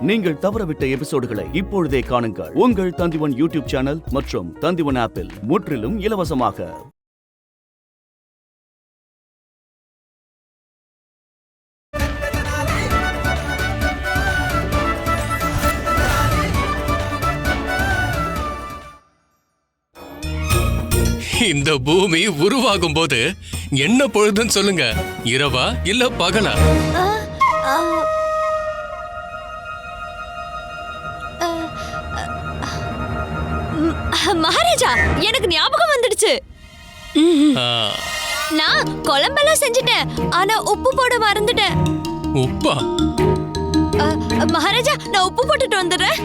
நீங்கள் தவறவிட்ட எபிசோடுகளை இப்பொழுதே காணுங்கள். உங்கள் தந்திவன் யூடியூப் சேனல் மற்றும் தந்திவன் ஆப்பில் முற்றிலும் இலவசமாக. இந்த பூமி உருவாகும் போது என்ன பொழுதுன்னு சொல்லுங்க, இரவா இல்ல பகலா? மகாராஜா, எனக்கு ஞாபகம் வந்துடுச்சு. நான் குழம்பெல்லாம் செஞ்சுட்டேன், ஆனா உப்பு போட மறந்துட்டேன். உப்பா? மகாராஜா, நான் உப்பு போட்டுட்டு வந்துடுறேன்.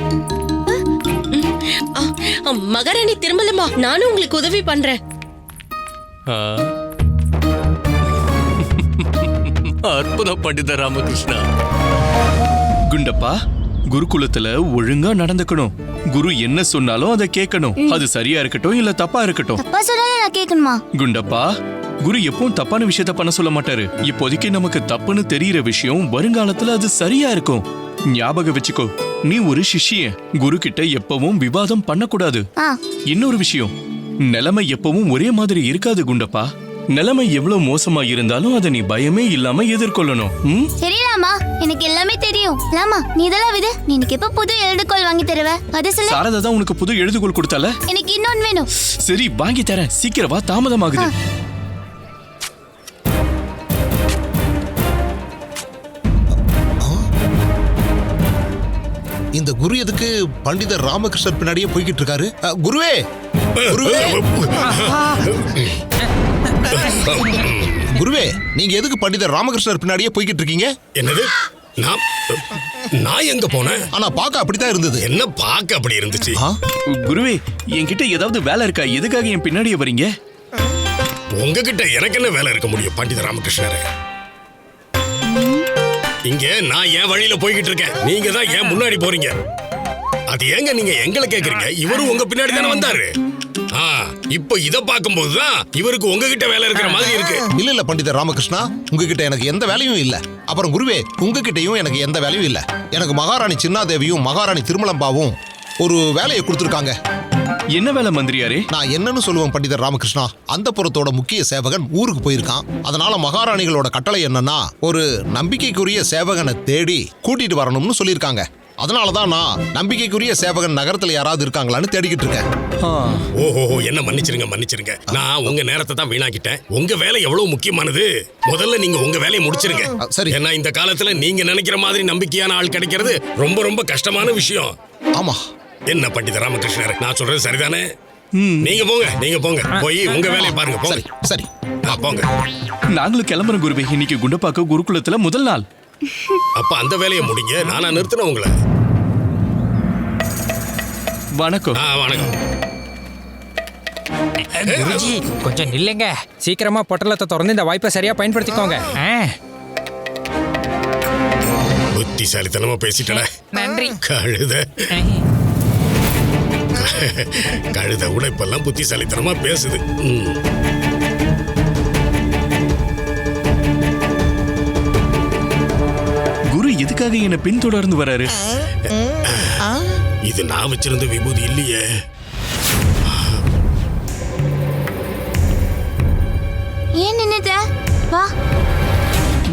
மகாராணி திருமலம்மா, நானும் உங்களுக்கு உதவி பண்றேன். அற்புதம் பண்டித ராமகிருஷ்ணா. குண்டப்பா, குருகுலத்துல ஒழுங்கா நடந்துக்கணும். குரு என்ன சொன்னாலும் அதை கேட்கணும். அது சரியா இருக்கட்டும் இல்ல தப்பா இருக்கட்டும். தப்பா சொன்னாலும் நான் கேட்கணுமா? குண்டப்பா, குரு எப்பவும் தப்பான விஷயத்த பண்ண சொல்ல மாட்டாரு. இப்போதைக்கு நமக்கு தப்புன்னு தெரியற விஷயம் வருங்காலத்துல அது சரியா இருக்கும். ஞாபகம் வச்சுக்கோ, நீ ஒரு சிஷ்யன். குரு கிட்ட எப்பவும் விவாதம் பண்ணக்கூடாது. இன்னொரு விஷயம், நிலைமை எப்பவும் ஒரே மாதிரி இருக்காது குண்டப்பா. நிலைமை எவ்வளவு மோசமா இருந்தாலும் அதை நீ பயமே இல்லாம எதிர்கொள்ளணும். சரி லாமா, எனக்கு எல்லாமே தெரியும். லாமா, நீ இதெல்லாம் விடு. நீ எனக்கு எப்ப புது எழுதுகோல் வாங்கி தருவ? அது சொல்லு. சாரதா தான் உனக்கு புது எழுதுகோல் கொடுத்தால. எனக்கு இன்னொன்னு வேணும். சரி, வாங்கி தரேன். சீக்கிரம் வா, தாமதமாகுது. இந்த குரு எதுக்கு பண்டிதர் ராமகிருஷ்ணர் பின்னாடியே போய்கிட்டு இருக்காரு? குருவே, குருவே, குருவே, நீங்க எதுக்கு பண்டிதர் ராமகிருஷ்ணர் பின்னாடியே போய்கிட்டு இருக்கீங்க? என்னது? நான் எங்க போனேன்? ஆனா பாக்க அப்படித்தான் இருந்தது. என்ன பாக்க அப்படி இருந்துச்சு? குருவே, என்கிட்ட ஏதாவது வேலை இருக்கா? எதுக்காக என் பின்னாடியே வரீங்க? உங்ககிட்ட எனக்கு என்ன வேலை இருக்க முடியும் பண்டித ராமகிருஷ்ணரே? இங்க நான் என் வழியில போய்கிட்டு இருக்கேன், நீங்க தான் ஏன் முன்னாடி போறீங்க. அது ஏங்க நீங்க எங்களை கேக்குறீங்க? இவரும் உங்க பின்னாடி தானே வந்தாரு. இப்போ இத பாக்கும்போதுதான் இவருக்கு உங்ககிட்ட வேலை இருக்கிற மாதிரி இருக்கு. இல்ல இல்ல பண்டிதர் ராமகிருஷ்ணா, உங்ககிட்ட எனக்கு எந்த வேலையும் இல்ல. அப்புறம் குருவே, உங்ககிட்டயும் எனக்கு எந்த வேலையும் இல்ல. எனக்கு மகாராணி சின்னாதேவியும் மகாராணி திருமலம்பாவும் ஒரு வேலையை கொடுத்திருக்காங்க. என்ன வேலை மந்திரியாரே? நான் என்னன்னு சொல்லுவேன் பண்டிதர் ராமகிருஷ்ணா, அந்த புறத்தோட முக்கிய சேவகன் ஊருக்கு போயிருக்கான். அதனால மகாராணிகளோட கட்டளை என்னன்னா, ஒரு நம்பிக்கைக்குரிய சேவகனை தேடி கூட்டிட்டு வரணும்னு சொல்லியிருக்காங்க. அதனாலதான் நான் நம்பிக்கைக்குரிய சேவகன் நகரத்துல யாராவது இருக்காங்களான்னு தேடிக்கிட்டு இருக்கேன். ஓஹோ, என்ன மன்னிச்சிருங்க. நான் உங்க நேரத்தை தான் வீணாக்கிட்டேன். உங்க வேலை எவ்வளவு முக்கியமானது. முதல்ல நீங்க உங்க வேலையை முடிச்சிருங்க. சரி. ஏன்னா இந்த காலத்துல நீங்க நினைக்கிற மாதிரி நம்பிக்கையான ஆள் கிடைக்கிறது ரொம்ப ரொம்ப கஷ்டமான விஷயம். ஆமா. என்ன பண்டித ராமகிருஷ்ணர், நான் சொல்றது சரிதானே? நீங்க போங்க, போய் உங்க வேலையை பாருங்க. போங்க. சரி, போங்க. நாங்களும் கிளம்புறோம் குருவே. இன்னைக்கு குண்டப்பாக்க குருகுலத்துல முதல் நாள். அப்ப அந்த வேலையை முடிங்க. நானா நிறுத்தின உங்களை. வணக்கம். வணக்கம். குருஜி, கொஞ்சம் நில்லுங்க. சீக்கிரமா பொட்டலத்தை திறந்து இந்த வாய்ப்பை சரியா பயன்படுத்திக்கோங்க. புத்திசாலித்தனமா பேசிட்டல. நன்றி. கழுத உழைப்பெல்லாம் புத்திசாலித்தனமா பேசுது. குரு எதுக்காக என்ன பின்தொடர்ந்து வராரு? இது நான் வச்சிருந்த விபூதி இல்லையே. ஏன் நின்னுட்ட? வா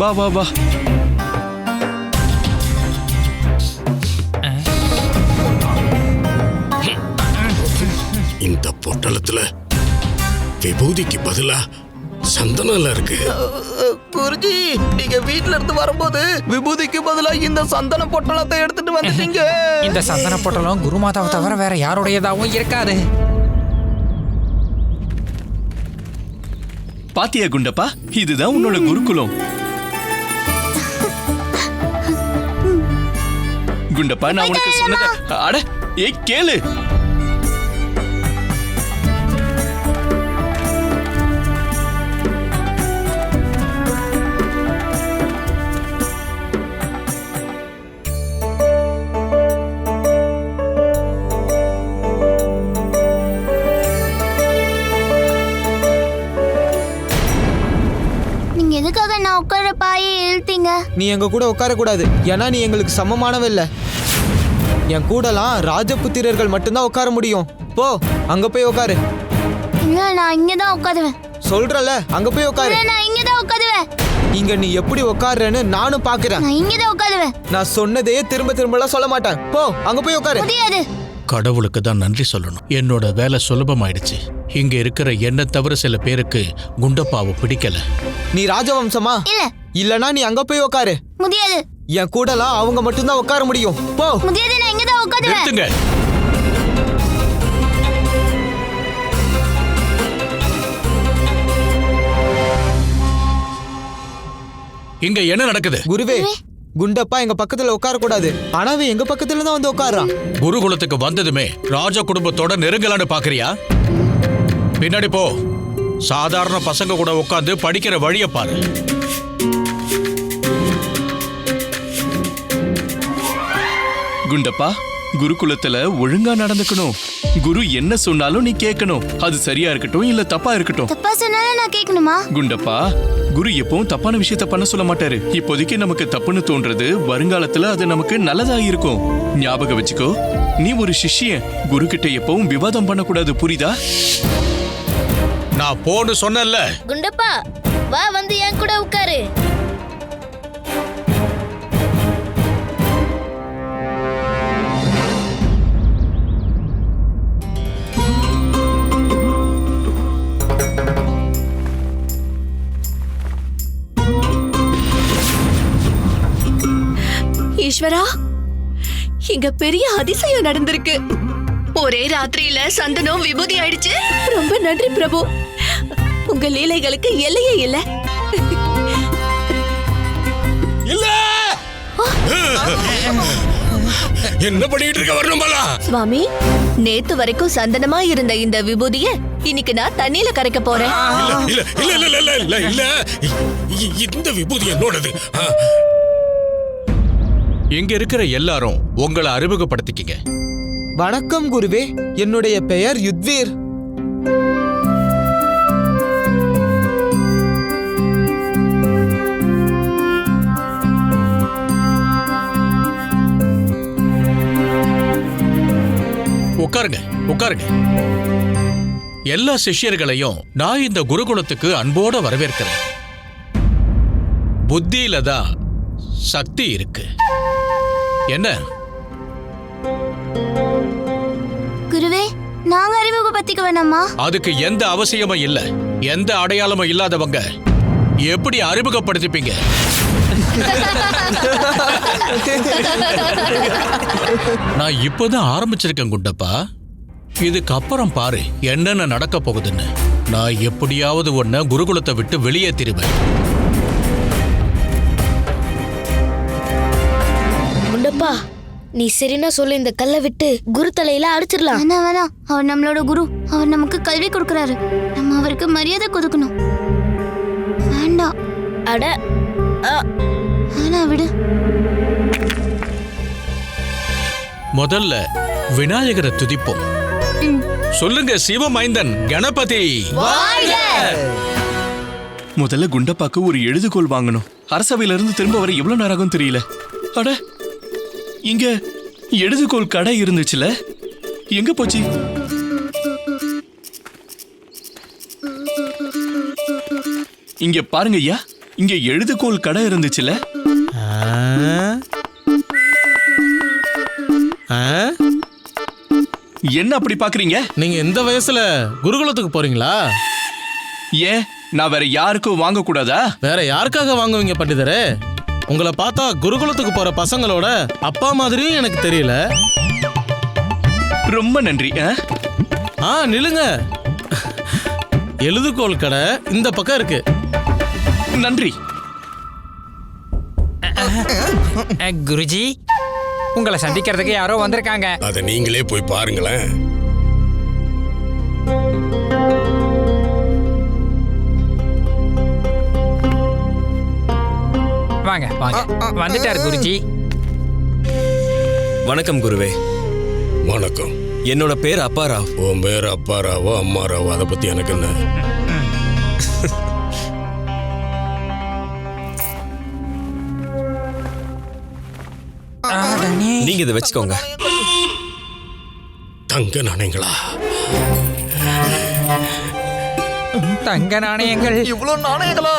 வா வா வா. இந்த பொட்டலத்துல விபூதிக்கு பதிலா சந்தனம் இருக்கு. குருஜி, நீங்க வீட்ல இருந்து வரும்போது விபூதிக்கு பதிலா இந்த சந்தன பொட்டலத்தை எடுத்துட்டு வந்துட்டீங்க. இந்த சந்தன பொட்டலம் குருமாதாவை தவிர வேற யாருடையதாவும் இருக்காது. பாத்தியா குண்டப்பா, இதுதான் உன்னோட குருகுலம். குண்டப்பா, நான் உனக்கு சொன்னத அட ஏய் கேளு. எதுக்காக நான் உட்கார பாயை இழுத்தீங்க? நீ எங்க கூட உட்கார கூடாது, ஏன்னா நீ எங்களுக்கு சமமானவ இல்ல. என் கூடலாம் ராஜபுத்திரர்கள் மட்டும்தான் உட்கார முடியும். போ, அங்க போய் உட்காரு. இல்ல, நான் இங்கதான் உட்காருவேன். சொல்றல, அங்க போய் உட்காரு. இல்ல, நான் இங்கதான் உட்காருவேன். இங்க நீ எப்படி உட்காருன்னு நானும் பாக்குறேன். நான் இங்கதான் உட்காருவேன். நான் சொன்னதையே திரும்ப திரும்பலாம் சொல்ல மாட்டேன். போ, அங்க போய் உட்காரு. முடியாது. கடவுளுக்கு தான் நன்றி சொல்லணும். என்னோட வேலை சுலபமாயிடுச்சு. இங்க இருக்கிற என்ன தவிர சில பேருக்கு குண்டப்பாவை பிடிக்கல. நீ ராஜவம்சமா? இல்ல. இல்லனா நீ அங்க போய் உட்காரு. முடியாது. என் கூடலாம் அவங்க மட்டும்தான் உட்கார முடியும். போ. முடியாது, நான் இங்கதான் உட்காருவேன். நிறுத்துங்க. இங்க என்ன நடக்குது? குருவே, குண்டப்பா எங்க பக்கத்துல உட்கார கூடாது. ஆனா அவன் எங்க பக்கத்துல தான் வந்து உட்கார்றான். குருகுலத்துக்கு வந்ததுமே ராஜ குடும்பத்தோட நெருங்கலான்னு பாக்குறியா? பின்னாடி போ. சாதாரண பசங்க கூட உட்கார்ந்து படிக்கிற வழிய பாரு. குண்டப்பா, குருகுலத்துல ஒழுங்கா நடந்துக்கணும். குரு என்ன சொன்னாலும் நீ கேட்கணும். அது சரியா இருக்கட்டும் இல்ல தப்பா இருக்கட்டும். தப்பா சொன்னாலும் நான் கேட்கணுமா? குண்டப்பா, குரு எப்பவும் தப்பான விஷயத்த பண்ண சொல்ல மாட்டாரு. இப்போதைக்கு நமக்கு தப்புன்னு தோன்றது வருங்காலத்துல அது நமக்கு நல்லதா இருக்கும். ஞாபகம் வச்சுக்கோ, நீ ஒரு சிஷ்யன். குரு கிட்ட எப்பவும் விவாதம் பண்ணக்கூடாது, புரியுதா? நான் போன்னு சொன்னேன்ல. குண்டப்பா, வா வந்து என் கூட உட்காரு. ஈஸ்வரா, இங்க பெரிய அதிசயம் நடந்திருக்கு. ஒரே ராத்திரியில சந்தனம் விபூதி ஆயிடுச்சு. ரொம்ப நன்றி பிரபு. உங்க லீலைகளுக்கு எல்லையே இல்ல. இல்ல என்ன பண்ணிட்டு இருக்க வரணும்பலா? சுவாமி, நேத்து வரைக்கும் சந்தனமா இருந்த இந்த விபூதிய இன்னைக்கு நான் தண்ணியில கரைக்க போறேன். இல்ல இல்ல இல்ல இல்ல இல்ல இல்ல இந்த விபூதி என்னோடது. இங்க இருக்கிற எல்லாரும் உங்களை அறிமுகப்படுத்திக்கிங்க. வணக்கம் குருவே, என்னுடைய பெயர் யுத்வீர். உட்காருங்க, உட்காருங்க. எல்லா சிஷ்யர்களையும் நான் இந்த குருகுலத்துக்கு அன்போட வரவேற்கிறேன். புத்தியில தான் சக்தி இருக்கு. என்ன குருவே, நாங்க அறிமுகப்படுத்திக்க வேணாமா? அதுக்கு எந்த அவசியமும் இல்ல. எந்த அடையாளமும் இல்லாதவங்க எப்படி அறிமுகப்படுத்திப்பீங்க? நான் இப்பதான் ஆரம்பிச்சிருக்கேன் குண்டப்பா. இதுக்கு அப்புறம் பாரு என்னென்ன நடக்க போகுதுன்னு. நான் எப்படியாவது ஒன்ன குருகுலத்தை விட்டு வெளியேற்றிடுவேன். குண்டப்பா, நீ சரினா சொல்லு, இந்த கல்லை விட்டு குரு தலையில அடிச்சிடலாம். வேணாம் வேணாம், அவர் நம்மளோட குரு. அவர் நமக்கு கல்வி கொடுக்கறாரு. நம்ம அவருக்கு மரியாதை கொடுக்கணும். வேண்டாம். அட வேணாம், விடு. முதல்ல விநாயகரை துதிப்போம். சொல்லுங்க, சிவமைந்தன் கணபதி. முதல்ல குண்டப்பாக்கு ஒரு எழுதுகோல் வாங்கணும். அரசவையில இருந்து திரும்ப வர எவ்வளவு நேரம் ஆகும் தெரியல. அட, இங்க எழுதுகோல் கடை இருந்துச்சுல, எங்க போச்சு? இங்க பாருங்க ஐயா, இங்க எழுதுகோல் கடை இருந்துச்சுல. என்ன அப்படி பாக்குறீங்க? நீங்க இந்த வயசுல குருகுலத்துக்கு போறீங்களா? ஏன், நான் வேற யாருக்கும் வாங்க கூடாதா? வேற யாருக்காக வாங்குவீங்க பண்டிதரே? உங்களை பார்த்தா குருகுலத்துக்கு போற பசங்களோட அப்பா மாதிரியும் எனக்கு தெரியல. ரொம்ப நன்றி. நில்லுங்க. எழுதுகோல் கடை இந்த பக்கம் இருக்கு. நன்றி. குருஜி, உங்களை சந்திக்கிறதுக்கு யாரோ வந்திருக்காங்க. அதை நீங்களே போய் பாருங்களேன். வாங்க வாங்க, வந்துட்டார் குருஜி. வணக்கம் குருவே. வணக்கம். என்னோட பேர் அப்பாராவ். உன் பேர் அப்பாராவோ அம்மாராவோ அதை பத்தி எனக்கு என்ன? நீங்க இதை வச்சுக்கோங்க. தங்க நாணயங்களா? தங்க நாணயங்கள். இவ்வளோ நாணயங்களா?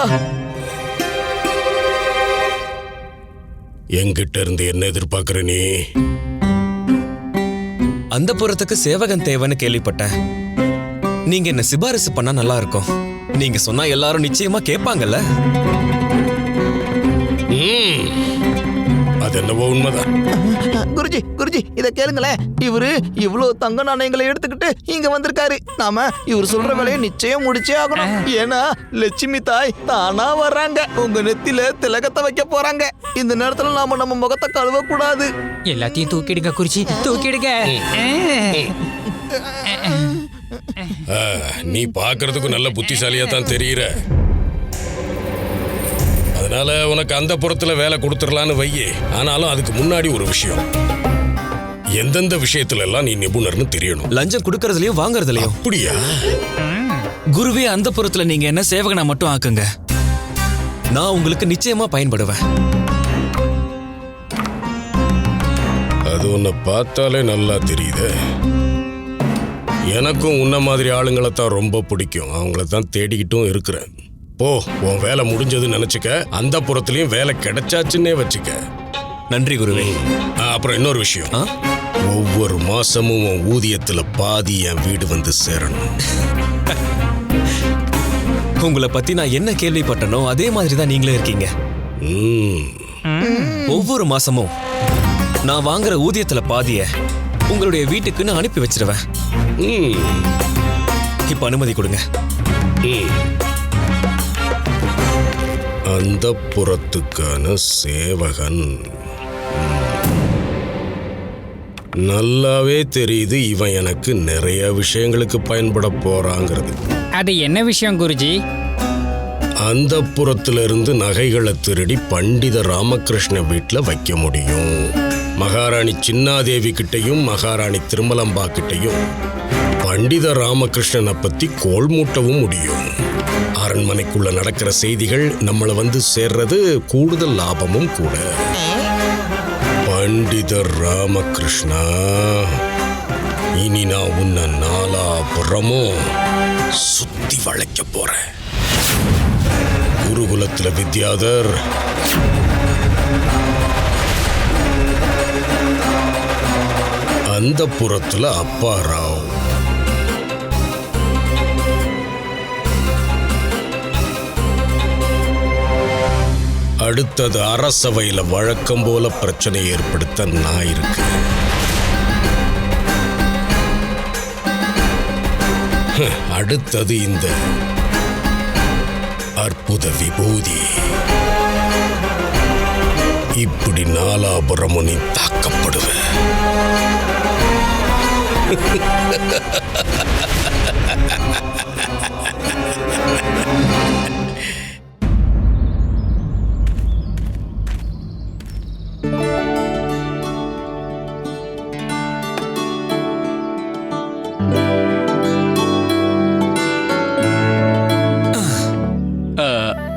என்கிட்ட இருந்து என்ன எதிர்பார்க்கற நீ? அந்த புறத்துக்கு சேவகன் தேவைன்னு கேள்விப்பட்டேன். நீங்க என்ன சிபாரிசு பண்ணா நல்லா இருக்கும். நீங்க சொன்னா எல்லாரும் நிச்சயமா கேட்பாங்கல்ல. அது என்னவோ உண்மைதான். குருஜி குருஜி இத கேளுங்களேன். இவரு இவ்வளோ தங்க நாணயங்களை எடுத்துக்கிட்டு இங்க வந்திருக்காரு. நாம இவர் சொல்ற வேலையை நிச்சயம் முடிச்சே ஆகணும். ஏன்னா லட்சுமி தாய் தானா வர்றாங்க. உங்க நெத்தில திலகத்தை வைக்க போறாங்க. இந்த நேரத்துல நாம நம்ம முகத்தை கழுவ கூடாது. எல்லாத்தையும் தூக்கிடுங்க குருஜி, தூக்கிடுங்க. நீ பாக்குறதுக்கு நல்ல புத்திசாலியா தான் தெரியுற. அதனால உனக்கு அந்த புறத்துல வேலை கொடுத்துடலான்னு வையே. ஆனாலும் அதுக்கு முன்னாடி ஒரு விஷயம். எந்தெந்த விஷயத்துல எல்லாம் நீ நிபுணர்னு தெரியணும். லஞ்சம் கொடுக்கறதுலயும் வாங்குறதுலயும். அப்படியா? குருவே அந்த புறத்துல நீங்க என்ன சேவகனா மட்டும் ஆக்குங்க. நான் உங்களுக்கு நிச்சயமா பயன்படுவேன். அது உன்னை பார்த்தாலே நல்லா தெரியுது. எனக்கும் உன்ன மாதிரி ஆளுங்களை தான் ரொம்ப பிடிக்கும். அவங்கள தான் தேடிக்கிட்டும் இருக்கிறேன். போ, உன் வேலை முடிஞ்சதுன்னு நினைச்சுக்க. அந்த புறத்துலயும் வேலை கிடைச்சாச்சுன்னே வச்சுக்க. நன்றி குருவே. அப்புறம் இன்னொரு விஷயம். ஒவ்வொரு மாசமும் உன் ஊதியத்துல பாதி என் வீடு வந்து சேரணும். உங்களை பத்தி நான் என்ன கேள்விப்பட்டனோ அதே மாதிரி தான் நீங்களே இருக்கீங்க. ஒவ்வொரு மாசமும் நான் வாங்குற ஊதியத்துல பாதிய உங்களுடைய வீட்டுக்கு நான் அனுப்பி வச்சிருவேன். இப்ப அனுமதி கொடுங்க. அந்த புறத்துக்கான சேவகன். நல்லாவே தெரியுது இவன் எனக்கு நிறைய விஷயங்களுக்கு பயன்பட போறாங்கிறது. அது என்ன விஷயம் குருஜி? அந்த புறத்துல இருந்து நகைகளை திருடி பண்டித ராமகிருஷ்ண வீட்டுல வைக்க முடியும். மகாராணி சின்னாதேவி கிட்டையும் மகாராணி திருமலம்பா கிட்டையும் பண்டித ராமகிருஷ்ணனை பத்தி கோல் மூட்டவும் முடியும். அரண்மனைக்குள்ள நடக்கிற செய்திகள் நம்மளை வந்து சேர்றது கூடுதல் லாபமும் கூட. பண்டித ராமகிருஷ்ணா, இனி நான் உன்னை நாலாபுறமும் சுத்தி வளைக்க போறேன். குருகுலத்துல வித்யாதர், அந்த புறத்துல அப்பா ராவ். அடுத்தது அரசவையில வழக்கம் போல பிரச்சனை ஏற்படுத்த நான் இருக்கு. அடுத்தது இந்த அற்புத விபூதி. இப்படி நாலாபுரமும் நீ தாக்கப்படுவ.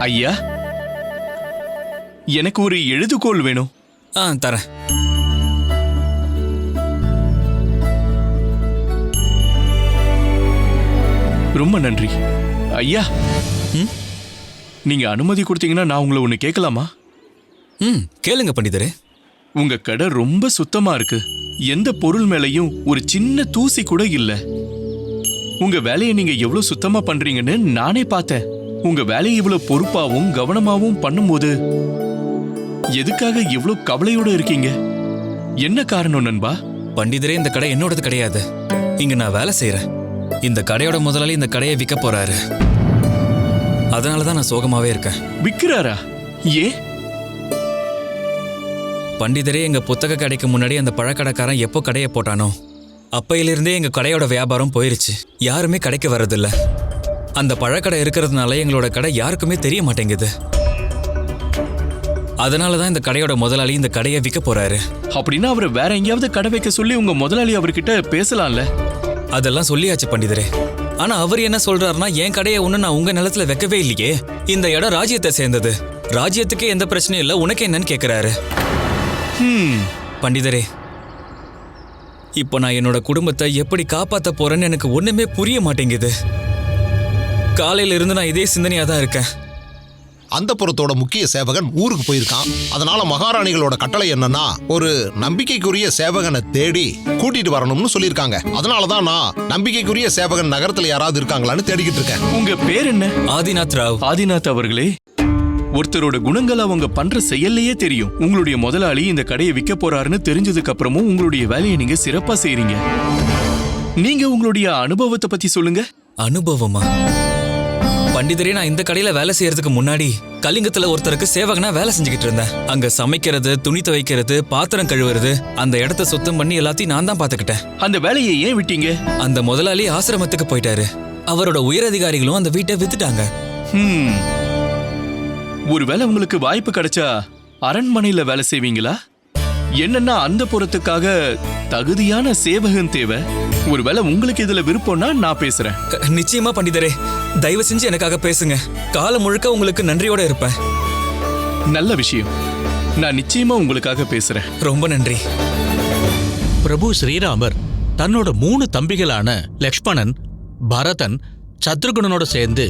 ஐயா, எனக்கு ஒரு எழுதுகோல் வேணும். தரேன். ரொம்ப நன்றி ஐயா. நீங்க அனுமதி கொடுத்தீங்கன்னா நான் உங்களை ஒண்ணு கேட்கலாமா? கேளுங்க பண்டிதரே. உங்க கடை ரொம்ப சுத்தமா இருக்கு. எந்த பொருள் மேலையும் ஒரு சின்ன தூசி கூட இல்ல. உங்க வேலையை நீங்க எவ்வளவு சுத்தமா பண்றீங்கன்னு நானே பார்த்தேன். உங்க வேலையை இவ்வளவு பொறுப்பாவும் கவனமாவும் பண்ணும்போது எதுக்காக இவ்வளவு கவலையோட இருக்கீங்க? என்ன காரணம் நண்பா? பண்டிதரே, இந்த கடை என்னோடது கிடையாது. இங்க நான் வேலை செய்யறேன். இந்த கடையோட முதலாளி இந்த கடையை விற்க போறாரு. அதனாலதான் நான் சோகமாவே இருக்கேன். விற்கிறாரா? ஏன்? பண்டிதரே, எங்க புத்தக கடைக்கு முன்னாடி அந்த பழக்கடைக்காரன் எப்போ கடையை போட்டானோ அப்பையிலிருந்தே எங்க கடையோட வியாபாரம் போயிருச்சு. யாருமே கடைக்கு வர்றதில்ல. அந்த பழக்கடை இருக்கிறதுனால எங்களோட கடை யாருக்குமே தெரிய மாட்டேங்குது. அதனாலதான் இந்த கடையோட முதலாளி இந்த கடையை விற்க போறாரு. அப்படின்னா அவரை வேற எங்கேயாவது கடை வைக்க சொல்லி உங்க முதலாளி அவர்கிட்ட பேசலாம்ல? அதெல்லாம் சொல்லியாச்சு பண்டிதரே. ஆனா அவர் என்ன சொல்றாருன்னா, என் கடையை ஒண்ணு நான் உங்க நிலத்துல வைக்கவே இல்லையே. இந்த இடம் ராஜ்யத்தை சேர்ந்தது. ராஜ்யத்துக்கு எந்த பிரச்சனையும் இல்ல, உனக்கு என்னன்னு கேக்குறாரு. பண்டிதரே, இப்போ நான் என்னோட குடும்பத்தை எப்படி காப்பாத்த போறேன்னு எனக்கு ஒண்ணுமே புரிய மாட்டேங்குது. காலையில இருந்து நான் இதே சிந்தனையா தான் இருக்கேன். அந்த புறத்தோட முக்கிய சேவகன் ஊருக்கு போயிருக்கான். அதனால மகாராணிகளோட கட்டளை என்னன்னா ஒரு நம்பிக்கைக்குரிய சேவகனை தேடி கூட்டிட்டு வரணும்னு சொல்லியிருக்காங்க. அதனாலதான் நான் நம்பிக்கைக்குரிய சேவகன் நகரத்துல யாராவது இருக்காங்களான்னு தேடிக்கிட்டு இருக்கேன். உங்க பேர் என்ன? ஆதிநாத் ராவ். ஆதிநாத் அவர்களே, ஒருத்தரோட குணங்கள் அவங்க பண்ற செயல்லையே தெரியும். உங்களுடைய முதலாளி இந்த கடையை விற்க போறாருன்னு தெரிஞ்சதுக்கு அப்புறமும் உங்களுடைய வேலையை நீங்க சிறப்பா செய்றீங்க. நீங்க உங்களுடைய அனுபவத்தை பத்தி சொல்லுங்க. அனுபவமா? பண்டிதரே, நான் இந்த கடையில வேலை செய்யறதுக்கு முன்னாடி கலிங்கத்துல ஒருத்தருக்கு சேவகனா வேலை செஞ்சுக்கிட்டு இருந்தேன். அங்க சமைக்கிறது, துணி துவைக்கிறது, பாத்திரம் கழுவுறது, அந்த இடத்த சுத்தம் பண்ணி எல்லாத்தையும் நான் தான் பாத்துக்கிட்டேன். அந்த வேலையை ஏன் விட்டீங்க? அந்த முதலாளி ஆசிரமத்துக்கு போயிட்டாரு. அவரோட உயரதிகாரிகளும் அந்த வீட்டை வித்துட்டாங்க. ஒருவேளை உங்களுக்கு வாய்ப்பு கிடைச்சா அரண்மனையில வேலை செய்வீங்களா? என்னன்னா அந்த புறத்துக்காக தகுதியான சேவகன் தேவை. ஒருவேளை உங்களுக்கு இதுல விருப்பம்னா நான் பேசுறேன். நிச்சயமா பண்டிதரே, தயவு செஞ்சு எனக்காக பேசுங்க. காலம் முழுக்க உங்களுக்கு நன்றியோட இருப்பேன். நல்ல விஷயம். நான் நிச்சயமா உங்களுக்காக பேசுறேன். ரொம்ப நன்றி. பிரபு ஸ்ரீராமர் தன்னோட 3 தம்பிகளான லக்ஷ்மணன், பரதன், சத்ருகுணனோட சேர்ந்து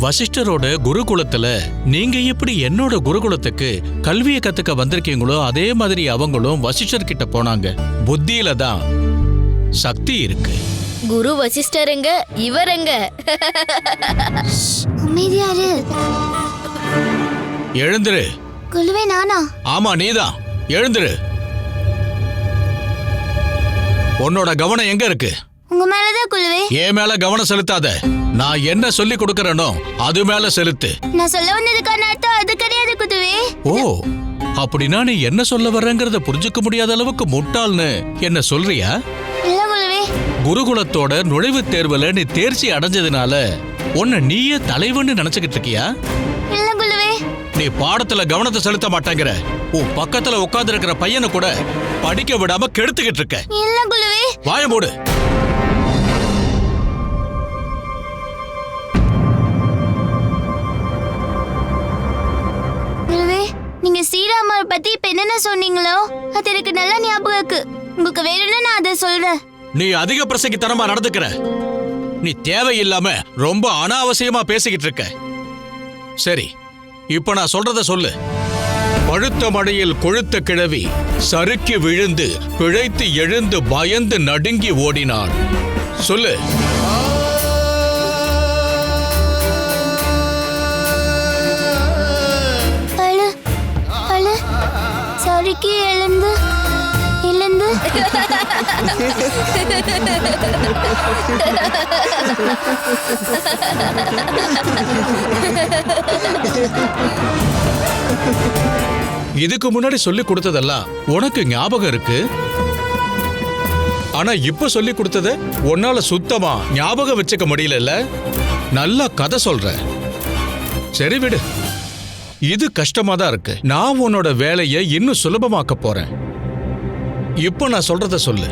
வசிஷ்டரோட குருகுலத்துல நீங்க எப்படி என்னோட குருகுலத்துக்கு கல்வியை கத்துக்க வந்திருக்கீங்களோ அதே மாதிரி அவங்களும் வசிஷ்டர் கிட்ட போனாங்க. புத்தியில தான் சக்தி இருக்கு. குரு வசிஷ்டருங்க, இவருங்க. அமைதியாரு. எழுந்துரு. குழுவே நானா? ஆமா, நீதான். எழுந்துரு. உன்னோட கவனம் எங்க இருக்கு? உங்க மேலதான் குழுவே. என் மேல கவனம் செலுத்தாத. நான் என்ன சொல்லி கொடுக்கறேனோ அது மேல செலுத்து. நான் சொல்ல வந்ததுக்கான அர்த்தம் அது கிடையாது குழுவே. ஓ, அப்படின்னா நீ என்ன சொல்ல வர்றங்கறத புரிஞ்சுக்க முடியாத அளவுக்கு முட்டாள்னு என்ன சொல்றியா? இல்ல குழுவே. குருகுலத்தோட நுழைவுத் தேர்வுல நீ தேர்ச்சி அடைஞ்சதுனால உன்னை நீயே தலைவன்னு நினைச்சுக்கிட்டு இருக்கியா? இல்ல குழுவே. நீ பாடத்துல கவனத்தை செலுத்த மாட்டேங்கிற. உன் பக்கத்துல உட்கார்ந்து இருக்கிற பையனை கூட படிக்க விடாம கெடுத்துக்கிட்டு இருக்க. இல்ல குழுவே. வாய மூடு. நீங்க ஸ்ரீராமர் பத்தி இப்ப என்னென்ன சொன்னீங்களோ அது எனக்கு நல்லா ஞாபகம் இருக்கு. உங்களுக்கு வேணும்னா நான் அதை சொல்றேன். நீ அதிக பிரசங்கித்தனமா நடந்துக்கிற. நீ தேவையில்லாம ரொம்ப அனாவசியமா பேசிக்கிட்டு இருக்க. சரி, இப்ப நான் சொல்றத சொல்லு. பழுத்த மழையில் கொழுத்த கிழவி சறுக்கி விழுந்து பிழைத்து எழுந்து பயந்து நடுங்கி ஓடினாள். சொல்லு. சறுக்கி எழுந்து எழுந்து இதுக்கு முன்னாடி சொல்லி கொடுத்ததெல்லாம் உனக்கு ஞாபகம் இருக்கு. ஆனா இப்ப சொல்லி கொடுத்தத உன்னால சுத்தமா ஞாபகம் வச்சுக்க முடியல. நல்லா கதை சொல்ற. சரி விடு, இது கஷ்டமா தான் இருக்கு. நான் உன்னோட வேலையை இன்னும் சுலபமாக்க போறேன். இப்போ நான் சொல்றத சொல்லு.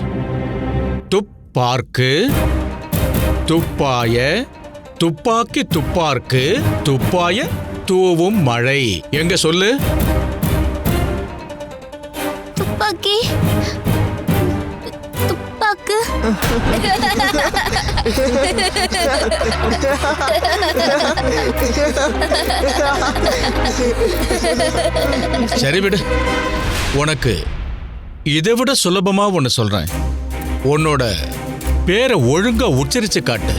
துப்பார்க்கு துப்பாய, துப்பாக்கி துப்பார்க்கு துப்பாய தூவும் மழை. எங்க சொல்லு. துப்பாக்கி துப்பாக்கு. சரி விடு, உனக்கு இதை விட சுலபமா ஒன்னு சொல்றேன். உன்னோட பேரை ஒழுங்கா உச்சரிச்சு காட்டு.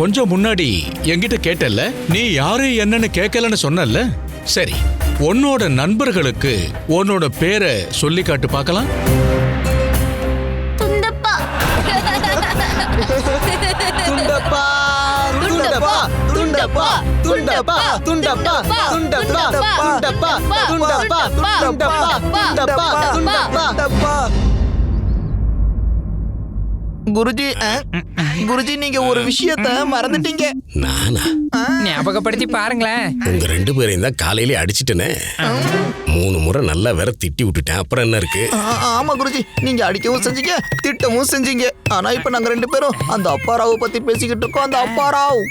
கொஞ்சம் முன்னாடி என்கிட்ட கேட்டல்ல, நீ யாரு என்னன்னு கேட்கலன்னு சொன்னல. சரி, உன்னோட நண்பர்களுக்கு உன்னோட பேரை சொல்லி காட்டு பார்க்கலாம். துண்டப்பா. துண்டப்பா துண்டப்பா துண்டப்பா துண்டப்பா துண்டப்பா துண்டப்பா துண்டப்பா துண்டப்பா துண்டப்பா துண்டப்பா துண்டப்பா. குருஜி, குருஜி, நீங்க ஒரு விஷயத்த மறந்துட்டீங்க. நானா? ஞாபகப்படுத்தி பாருங்களேன். உங்க 2 பேரையும் தான் காலையிலே அடிச்சிட்டேனே. 3 முறை நல்லா வேற திட்டி விட்டுட்டேன். அப்புறம் என்ன இருக்கு? ஆமா குருஜி, நீங்க அடிக்கவும் செஞ்சீங்க, திட்டமும் செஞ்சீங்க. ஆனா இப்ப நாங்க 2 பேரும் அந்த அப்பாராவை பத்தி பேசிக்கிட்டு இருக்கோம். அந்த அப்பாராவ்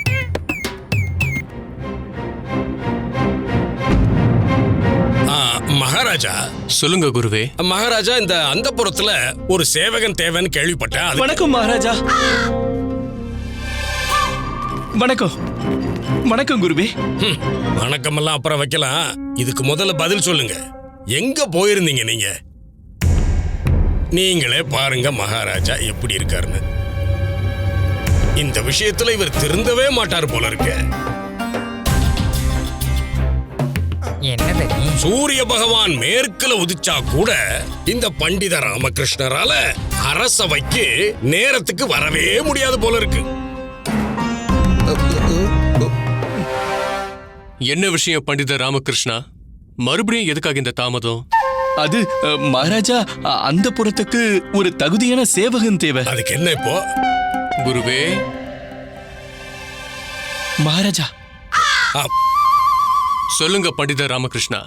மகாராஜா. சொல்லுங்க குருவே. மகாராஜா, இந்த அந்தப்புறத்துல ஒரு சேவகன் தேவைன்னு கேள்விப்பட்டேன். வணக்கம் மகாராஜா. வணக்கம். வணக்கம் குருவே. வணக்கம் எல்லாம் அப்புறம் வைக்கலாம். இதுக்கு முதல்ல பதில் சொல்லுங்க. எங்க போயிருந்தீங்க நீங்க? நீங்களே பாருங்க மகாராஜா எப்படி இருக்காருன்னு. இந்த விஷயத்துல இவர் திருந்தவே மாட்டார் போல இருக்கு. சூரிய பகவான் மேற்குல உதிச்சா கூட இந்த பண்டித ராமகிருஷ்ணரால அரசவைக்கு நேரத்துக்கு வரவே முடியாது போல இருக்கு. என்ன விஷயம் பண்டித ராமகிருஷ்ணா? மறுபடியும் எதுக்காக இந்த தாமதம்? அது மகாராஜா, அந்த புறத்துக்கு ஒரு தகுதியான சேவகன் தேவை. அதுக்கு என்ன இப்போ? குருவே. மகாராஜா. சொல்லுங்க பண்டித ராமகிருஷ்ணா.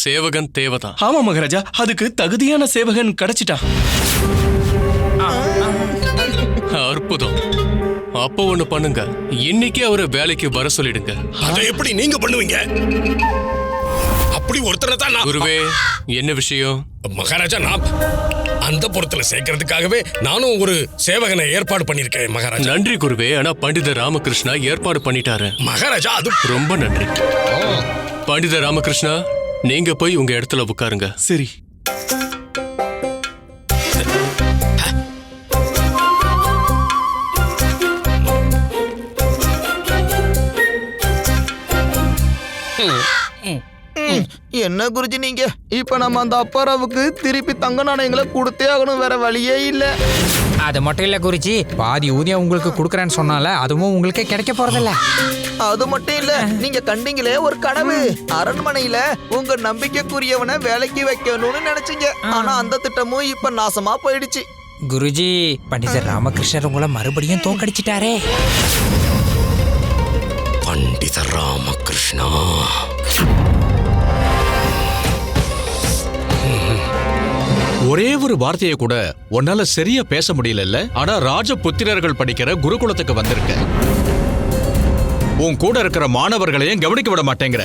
சேவகன் தேவைதான். ஆமா மகாராஜா, அதுக்கு தகுதியான சேவகன் கிடைச்சிட்டான். அற்புதம். அப்போ ஒண்ணு பண்ணுங்க, இன்னைக்கு அவரை வேலைக்கு வர சொல்லிடுங்க. அதை எப்படி நீங்க பண்ணுவீங்க? அப்படி ஒருத்தரை தான் நான். குருவே, என்ன விஷயம்? மகாராஜா, நான் அந்த புறத்துல சேர்க்கறதுக்காகவே நானும் ஒரு சேவகனை ஏற்பாடு பண்ணிருக்கேன் மகாராஜா. நன்றி குருவே. ஆனா பண்டித ராமகிருஷ்ணா ஏற்பாடு பண்ணிட்டாரு. மகாராஜா, அது ரொம்ப நன்றி. பண்டித ராமகிருஷ்ணா, நீங்க போய் உங்க இடத்துல உட்காருங்க. சரி. என்ன குருஜி நீங்க? இப்ப நம்ம அந்த அப்பாராவுக்கு திருப்பி தங்க நாணயங்களை கொடுத்தே ஆகணும், வேற வழியே இல்ல. அது மட்டும் இல்ல குருஜி, பாதி ஊதியம் உங்களுக்கு கொடுக்கறேன்னு சொன்னால அதுவும் உங்களுக்கு கிடைக்க போறதில்ல. அது மட்டும் இல்ல, நீங்க கண்டீங்களே ஒரு கனவு. அரண்மனையில உங்க நம்பிக்கைக்குரியவனை வேலைக்கு வைக்கணும்னு நினைச்சீங்க. ஆனா அந்த திட்டமும் இப்ப நாசமா போயிடுச்சு. குருஜி, பண்டிதர் ராமகிருஷ்ணர் உங்களை மறுபடியும் தோக்கடிச்சிட்டாரே. பண்டித ராமகிருஷ்ணா, ஒரே ஒரு வார்த்தையை கூட உன்னால சரியா பேச முடியல. ஆனா ராஜபுத்திரர்கள் படிக்கிற குருகுலத்துக்கு வந்திருக்க. உன் கூட இருக்கிற மாணவர்களையும் கவனிக்க விட மாட்டேங்கிற.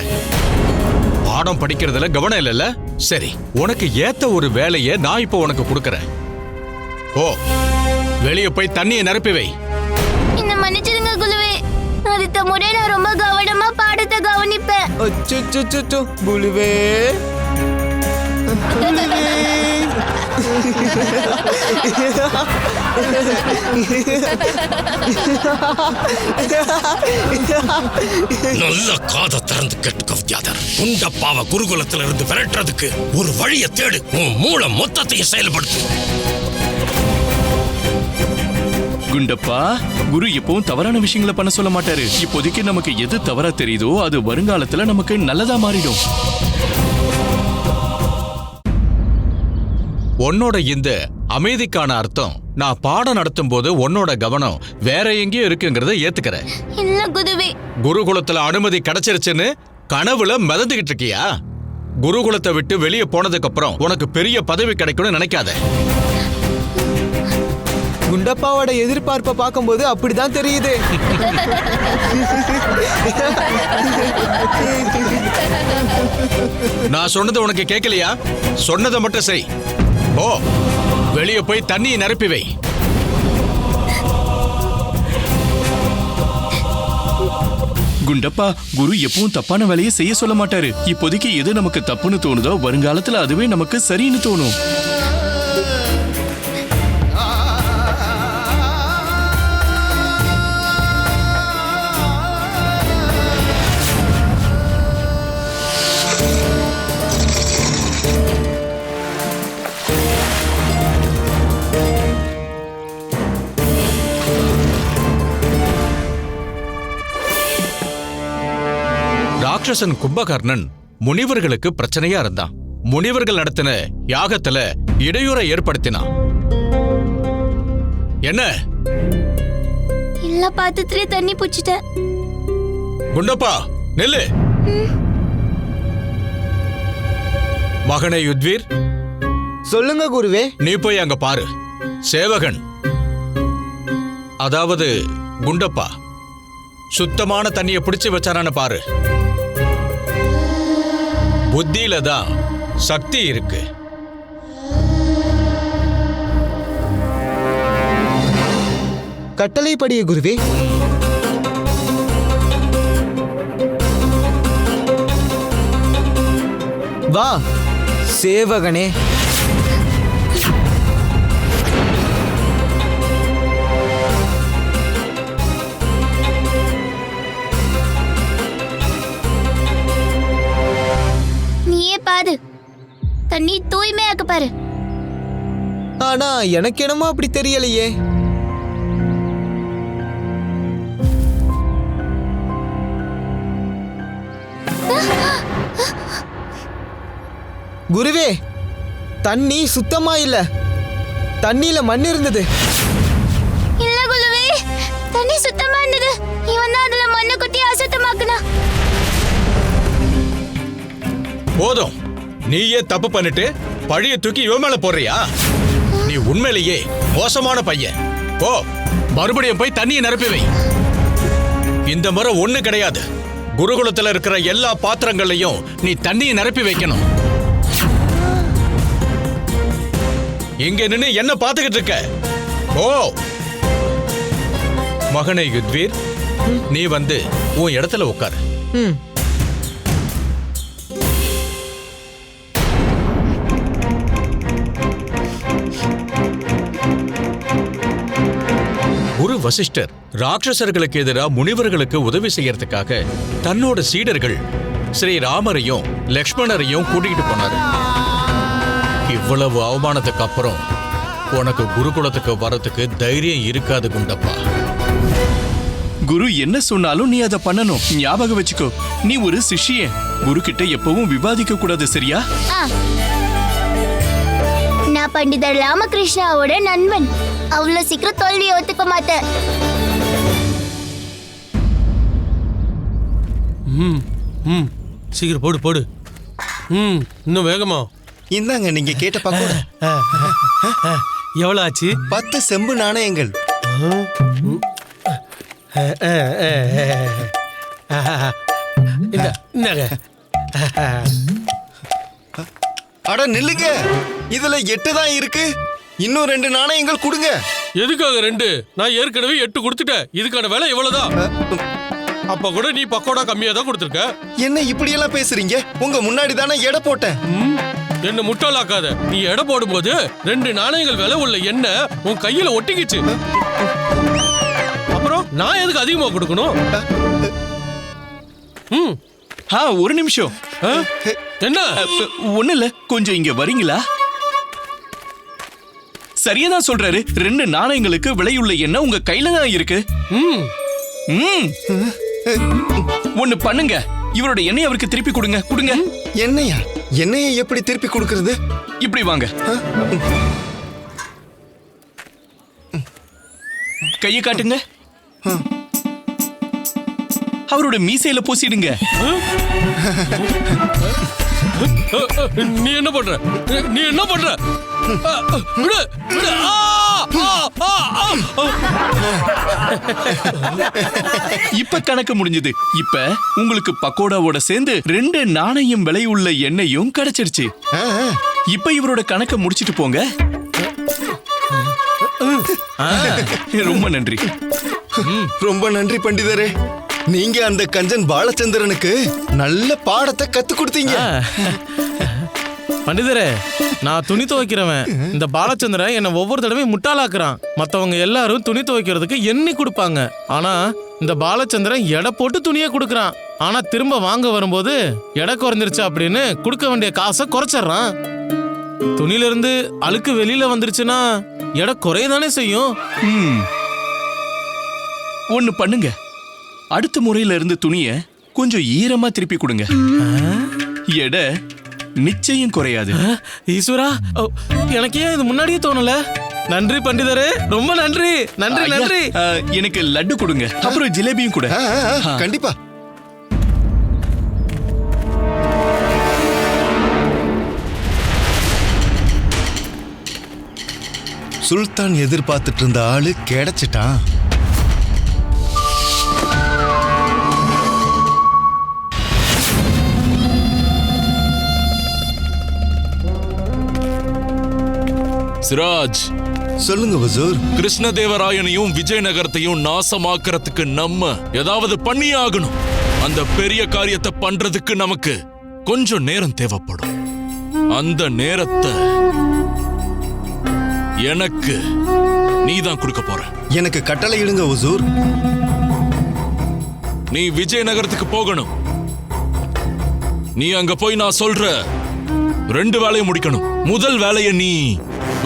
பாடம் படிக்கிறதுல கவனம் இல்லைல்ல? சரி, உனக்கு ஏத்த ஒரு வேலையை நான் இப்போ உனக்கு கொடுக்கறேன். ஓ, வெளியே போய் தண்ணியை நிரப்பி வை. என்ன மன்னிச்சிடுங்க குருவே. அடுத்த முறை நான் ரொம்ப கவனமா பாடத்தை கவனிப்பேன். அச்சோ குருவே. நல்ல காதை திறந்து கேட்டுக்க வித்யாதர். குண்டப்பாவ குருகுலத்துல இருந்து விரட்டுறதுக்கு ஒரு வழியை தேடு. உன் மூளை மொத்தத்தையும் செயல்படுத்து. குண்டப்பா, குரு எப்பவும் தவறான விஷயங்களை பண்ண சொல்ல மாட்டாரு. இப்போதைக்கு நமக்கு எது தவறா தெரியுதோ அது வருங்காலத்துல நமக்கு நல்லதா மாறிடும். உன்னோட இந்த அமைதிக்கான அர்த்தம், நான் பாடம் நடத்தும் போது உன்னோட கவனம் வேற எங்கேயும் இருக்குங்கிறத ஏத்துக்கிறேன். இல்ல குருவே. குருகுலத்துல அனுமதி கிடைச்சிருச்சுன்னு கனவுல மிதந்துகிட்டு இருக்கியா? குருகுலத்தை விட்டு வெளியே போனதுக்கு அப்புறம் உனக்கு பெரிய பதவி கிடைக்கும்னு நினைக்காத. குண்டப்பாவோட எதிர்பார்ப்பை பார்க்கும்போது அப்படிதான் தெரியுது. நான் சொன்னது உனக்கு கேட்கலையா? சொன்னதை மட்டும் செய். ஓ, வெளியே போய் தண்ணியை நிரப்பி வை. குண்டப்பா, குரு எப்பவும் தப்பான வேலையை செய்ய சொல்ல மாட்டாரு. இப்போதைக்கு எது நமக்கு தப்புன்னு தோணுதோ வருங்காலத்துல அதுவே நமக்கு சரின்னு தோணும். ராட்சசன் கும்பகர்ணன் முனிவர்களுக்கு பிரச்சனையா இருந்தான். முனிவர்கள் நடத்தின யாகத்துல இடையூறை ஏற்படுத்தினான். என்ன? எல்லா பாத்திரத்திலே தண்ணி பூச்சிட்டேன். குண்டப்பா, நெல்லு. மகனே யுத்வீர், சொல்லுங்க குருவே. நீ போய் அங்க பாரு. சேவகன், அதாவது குண்டப்பா, சுத்தமான தண்ணியை பிடிச்சு வச்சாரான்னு பாரு. புத்தியில தான் சக்தி இருக்கு. கட்டளைப்படியே குருவே. வா சேவகனே. நீயே பாரு, தண்ணி தூய்மையாக்க பாரு. ஆனா எனக்கு என்னமோ அப்படி தெரியலையே. குருவே, தண்ணி சுத்தமா இல்ல. தண்ணியில மண் இருந்தது. இல்ல குருவே, தண்ணி சுத்தமா இருந்தது. இவன் தான் அதுல மண்ணை கொட்டி அசுத்தமாக்குனா. போதும், நீயே தப்பு பண்ணிட்டு பழிய தூக்கி இவன் மேல போடுறியா? நீ உண்மையிலேயே மோசமான பையன். போ, மறுபடியும் போய் தண்ணியை நிரப்பி வை. இந்த முறை ஒண்ணு கிடையாது, குருகுலத்துல இருக்கிற எல்லா பாத்திரங்களையும் நீ தண்ணியை நிரப்பி வைக்கணும். இங்க நின்னு என்ன பாத்துக்கிட்டு இருக்க? ஓ மகனே யுத்வீர், நீ வந்து உன் இடத்துல உட்காரு. குரு வசிஷ்டர் ராட்சசர்களுக்கு எதிராக முனிவர்களுக்கு உதவி செய்யறதுக்காக தன்னோட சீடர்கள் ஸ்ரீ ராமரையும் லக்ஷ்மணரையும் கூட்டிகிட்டு போனாரு. இவ்வளவு அவமானத்துக்கு அப்புறம் உனக்கு குருகுலத்துக்கு வரதுக்கு தைரியம் இருக்காது குண்டப்பா. குரு என்ன சொன்னாலும் நீ அதை பண்ணணும். ஞாபகம் வச்சுக்கோ, நீ ஒரு சிஷ்யன். குரு கிட்ட எப்பவும் விவாதிக்க கூடாது, சரியா? நான் பண்டிதர் ராமகிருஷ்ணாவோட நண்பன். அவ்வளவு சீக்கிரம் தோல்வியை ஒத்துக்க மாட்டேன். சீக்கிரம் போடு போடு. இன்னும் வேகமா. இந்தாங்க நீங்க கேட்ட பக்கோடா. எவ்வளவு ஆச்சு? 10 செம்பு நாணயங்கள். அட நில்லுங்க, இதுல 8 தான் இருக்கு. இன்னும் 2 நாணயங்கள் கொடுங்க. எதுக்காக 2? நான் ஏற்கனவே 8 கொடுத்துட்டேன். இதுக்கான விலை எவ்வளவுதான்? அப்ப கூட நீ பக்கோடா கம்மியா தான் கொடுத்துருக்க. என்ன இப்படி எல்லாம் பேசுறீங்க? உங்க முன்னாடி தானே எடை போட்டேன். என்ன முட்டாளாக்காத. நீ எடை போடும்போது 2 நாணயங்கள் விலை உள்ள எண்ணெய் உன் கையில ஒட்டிக்கிச்சு. அப்புறம் நான் எதுக்கு அதிகமா கொடுக்கணும்? ஒரு நிமிஷம். என்ன? ஒண்ணு இல்ல, கொஞ்சம் இங்க வரீங்களா? சரியாதான் சொல்றாரு. 2 நாணயங்களுக்கு விலையுள்ள எண்ணெய் உங்க கையில தான் இருக்கு. ஒண்ணு பண்ணுங்க, இவரோட எண்ணெய் அவருக்கு திருப்பி கொடுங்க. கொடுங்க. எண்ணெயா? எண்ணெயை எப்படி திருப்பி கொடுக்கிறது? இப்படி வாங்க, கையை காட்டுங்க. அவரோட மீசையில பூசிடுங்க. நீ என்ன பண்ற? நீ என்ன பண்ற? விடு, விடு. இப்ப கணக்கு முடிஞ்சது. இப்ப உங்களுக்கு பக்கோடாவோட சேர்ந்து 2 நாணயம் விலையுள்ள எண்ணெயும் கிடைச்சிருச்சு. இப்ப இவரோட கணக்க முடிச்சிட்டு போங்க. ரொம்ப நன்றி. ரொம்ப நன்றி பண்டிதரே. நீங்க அந்த கஞ்சன் பாலச்சந்திரனுக்கு நல்ல பாடத்தை கத்து கொடுத்தீங்க. பண்டிதரே, நான் துணி துவைக்கிறவன். இந்த பாலச்சந்திரன் என்ன ஒவ்வொரு தடவையும் முட்டாளாக்குறான். மத்தவங்க எல்லாரும் துணி துவைக்கிறதுக்கு எண்ணி கொடுப்பாங்க. ஆனா இந்த பாலச்சந்திரன் எடை போட்டு துணியை கொடுக்கறான். ஆனா திரும்ப வாங்க வரும்போது எடை குறைஞ்சிருச்சு அப்படின்னு கொடுக்க வேண்டிய காசை குறைச்சிடுறான். துணியில இருந்து அழுக்கு வெளியில வந்துருச்சுன்னா எடை குறையதானே செய்யும். ஒண்ணு பண்ணுங்க, அடுத்த முறையில இருந்து துணிய கொஞ்சம் ஈரமா திருப்பி கொடுங்க. எடை நிச்சயம் குறையாது. ஈஸ்வரா, எனக்கு ஏன் இது முன்னாடியே தோணல? நன்றி பண்டிதரே, ரொம்ப நன்றி. நன்றி நன்றி. எனக்கு லட்டு கொடுங்க, அப்புறம் ஜிலேபியும் கூட. கண்டிப்பா. சுல்தான் எதிர்பார்த்துட்டு இருந்த ஆளு கிடைச்சிட்டான். சிராஜ், சொல்லுங்க ஹுசூர். கிருஷ்ணதேவராயனையும் விஜயநகரத்தையும் நாசமாக்குறதுக்கு நம்ம ஏதாவது பண்ணியே ஆகணும். அந்த பெரிய காரியத்தை பண்றதுக்கு நமக்கு கொஞ்சம் நேரம் தேவைப்படும். அந்த நேரத்தை எனக்கு நீதான் கொடுக்க போற. எனக்கு கட்டளை இடுங்க ஹுசூர். நீ விஜயநகரத்துக்கு போகணும். நீ அங்க போய் நான் சொல்ற 2 வேலையை முடிக்கணும். முதல் வேலையை நீ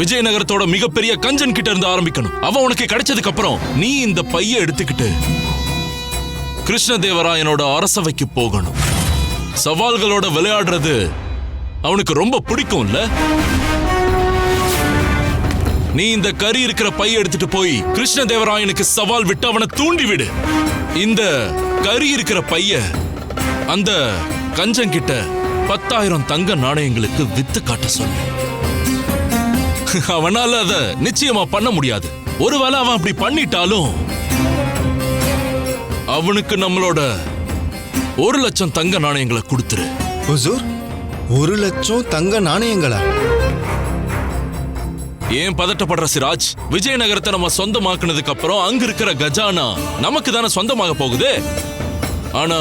விஜயநகரத்தோட மிகப்பெரிய கஞ்சன் கிட்ட இருந்து ஆரம்பிக்கணும். அவன் உனக்கு கிடைச்சதுக்கு அப்புறம் நீ இந்த பைய எடுத்துக்கிட்டு கிருஷ்ணதேவராயனோட அரசவைக்கு போகணும். சவால்களோட விளையாடுறது அவனுக்கு ரொம்ப பிடிக்கும்ல. நீ இந்த கறி இருக்கிற பைய எடுத்துட்டு போய் கிருஷ்ணதேவராயனுக்கு சவால் விட்டு அவனை தூண்டி விடு. இந்த கறி இருக்கிற பைய அந்த கஞ்சன் கிட்ட 10,000 தங்க நாணயங்களுக்கு வித்து காட்ட சொல்லு. அவனால அத நிச்சயமா பண்ண முடியாது. ஒருவேளை அவன் அப்படி பண்ணிட்டாலும் அவனுக்கு நம்மளோட 1 லட்சம் தங்க நாணயங்களை கொடுத்துரு. ஹுசூர், 1 லட்சம் தங்க நாணயங்களா? ஏன் பதட்டப்படுற சிராஜ்? விஜயநகரத்தை நம்ம சொந்தமாக்குனதுக்கு அப்புறம் அங்க இருக்கிற கஜானா நமக்கு தானே சொந்தமாக போகுது. ஆனா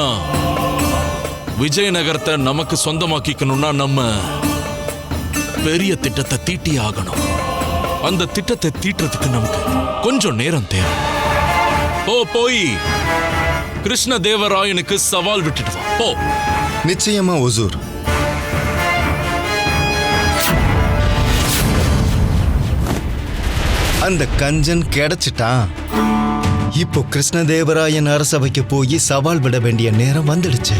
விஜயநகரத்தை நமக்கு சொந்தமாக்கிக்கணும்னா நம்ம பெரிய திட்டத்தை தீட்டி ஆகணும். அந்த திட்டத்தை தீட்டுறதுக்கு நமக்கு கொஞ்சம் நேரம் தேவை. போய் கிருஷ்ணதேவராயனுக்கு சவால் விட்டுட்டு வா. போ. நிச்சயமா ஹுசூர். அந்த கஞ்சன் கிடைச்சிட்டான். இப்போ கிருஷ்ணதேவராயன் அரசவைக்கு போய் சவால் விட வேண்டிய நேரம் வந்துடுச்சு.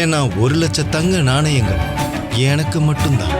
ஏன்னா 1 லட்சம் தங்க நாணயங்கள் எனக்கு மட்டும்தான்.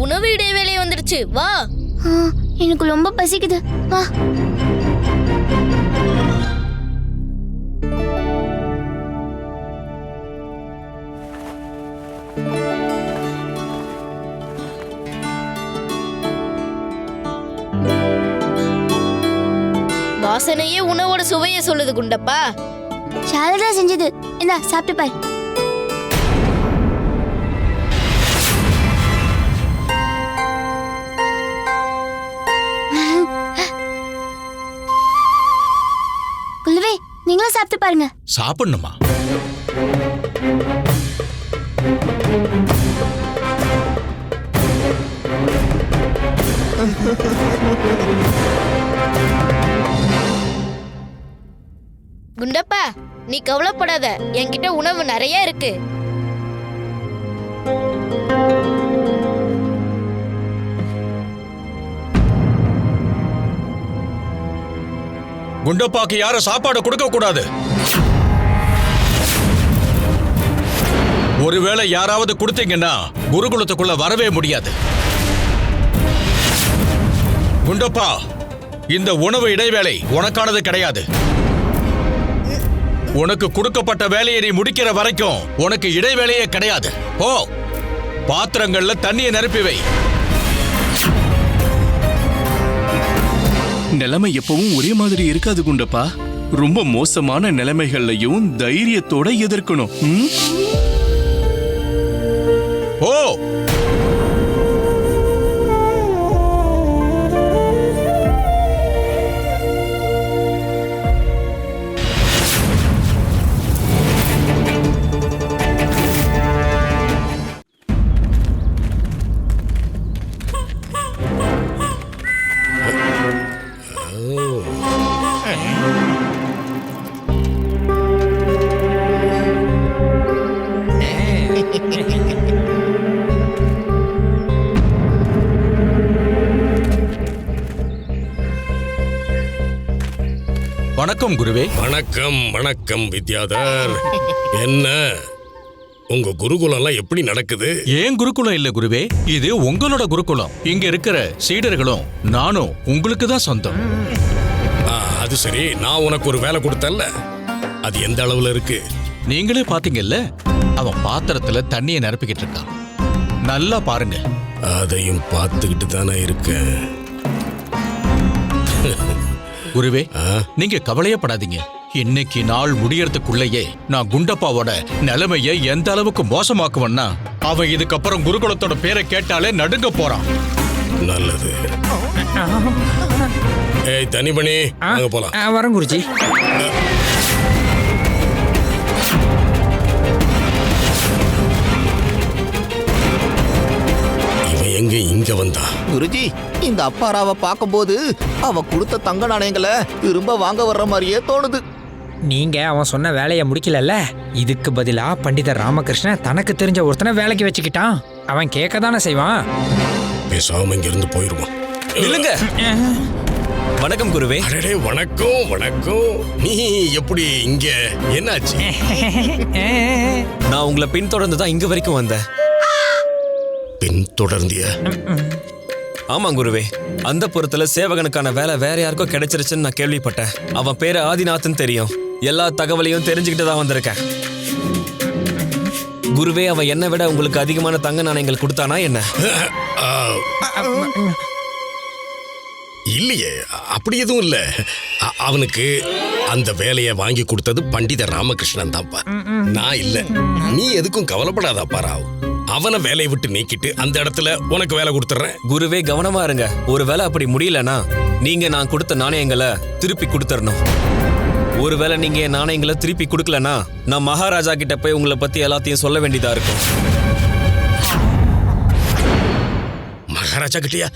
உணவு இடைவேளை வந்துருச்சு, வா. எனக்கு ரொம்ப பசிக்குது, வா. வாசனையே உணவோட சுவையை சொல்லுது குண்டப்பா. சாலதா செஞ்சது. இந்தா சாப்பிட்டு பாரு. குல்லுவே, நீங்களும் சாப்பிட்டு பாருங்க. சாப்பிடணுமா? குண்டப்பா, நீ கவலைப்படாத, என்கிட்ட உணவு நிறைய இருக்கு. குண்டப்பாக்கு யாரும் சாப்பாடு கொடுக்க கூடாது. ஒருவேளை யாராவது கொடுத்தீங்கன்னா குருகுலத்துக்குள்ள வரவே முடியாது. குண்டப்பா, இந்த உணவு இடைவேளை உனக்கானது கிடையாது. உனக்கு கொடுக்கப்பட்ட வேலையை நீ முடிக்கிற வரைக்கும் உனக்கு இடைவேளையே கிடையாது. ஓ, பாத்திரங்கள்ல தண்ணியை நிரப்பி வை. நிலைமை எப்பவும் ஒரே மாதிரி இருக்காது குண்டப்பா. ரொம்ப மோசமான நிலைமைகள்லையும் தைரியத்தோட எதிர்க்கணும். ஓ, வணக்கம் குருவே. வணக்கம் வணக்கம் வித்யாதர். என்ன உங்க குருகுலம் எப்படி நடக்குது? ஏன் குருகுலம் இல்ல குருவே, இது உங்களோட குருகுலம். இங்க இருக்கிற சீடர்களும் நானும் உங்களுக்கு தான் சொந்தம். அது சரி, நான் உனக்கு ஒரு வேலை கொடுத்தேன்ல, அது எந்த அளவுல இருக்கு? நீங்களே பாத்தீங்கல்ல, அவன் பாத்திரத்துல தண்ணியை நிரப்பிக்கிட்டு இருக்கான். நல்லா பாருங்க. அதையும் பார்த்துக்கிட்டு தானே இருக்கேன். குருவே, நீங்க கவலையப்படாதீங்க. இன்னைக்கு நாள் முடியறதுக்குள்ளேயே நான் குண்டப்பாவோட நிலைமையை எந்த அளவுக்கு மோசமாக்குவன்னா, அவன் இதுக்கப்புறம் குருகுலத்தோட பேரை கேட்டாலே நடுங்க போறான். நல்லது. ஏய் தனிபணி, அங்க போலாம். வரேன் குருஜி. இவன் எங்க இங்க வந்தா? குருஜி, இந்த அப்பாராவை பார்க்கும்போது அவ கொடுத்த தங்க நாணயங்களை திரும்ப வாங்க வர்ற மாதிரியே தோணுது. நீங்க அவன் சொன்ன வேலையை முடிக்கலல்ல, இதுக்கு பதிலா பண்டிதர் ராமகிருஷ்ணன் தனக்கு தெரிஞ்ச ஒருத்தனை வேலைக்கு வச்சுக்கிட்டான். அவன் கேட்க தானே செய்வான். பேசாம இங்க இருந்து போயிருவான். இல்லங்க. வணக்கம் குருவே. அடடே, வணக்கம் வணக்கம். நீ எப்படி இங்க? என்னாச்சு? நான் உங்களை பின்தொடர்ந்து தான் இங்க வரைக்கும் வந்தேன். பின்தொடர்ந்திய? ஆமா குருவே, அந்த புறத்துல சேவகனுக்கான வேலை வேற யாருக்கோ கிடைச்சிருச்சுன்னு நான் கேள்விப்பட்டேன். அவன் பேரு ஆதிநாத்னு தெரியும். எல்லா தகவலையும் தெரிஞ்சுக்கிட்டு தான் வந்திருக்கேன். குருவே, அவன் என்னை விட உங்களுக்கு அதிகமான தங்க நாணயங்கள் கொடுத்தானா என்ன? இல்லையே, அப்படி எதுவும் இல்ல. அவனுக்கு அந்த வேலையை வாங்கி கொடுத்தது பண்டிதர் ராமகிருஷ்ணன் தான்ப்பா, நான் இல்ல. நீ எதுக்கும் கவலைப்படாதாப்பா ராவ். அவனை வேலையை விட்டு நீக்கிட்டு அந்த இடத்துல உனக்கு வேலை கொடுத்துறேன். குருவே, கவனமா இருங்க. ஒருவேளை அப்படி முடியலனா நீங்க நான் கொடுத்த நாணயங்களை திருப்பி கொடுத்துடணும். ஒருவேளை நீங்க என் நாணயங்களை திருப்பி கொடுக்கலனா நான் மகாராஜா கிட்ட போய் உங்களை பத்தி எல்லாத்தையும் சொல்ல வேண்டியதா இருக்கும். மகாராஜா கிட்டயா?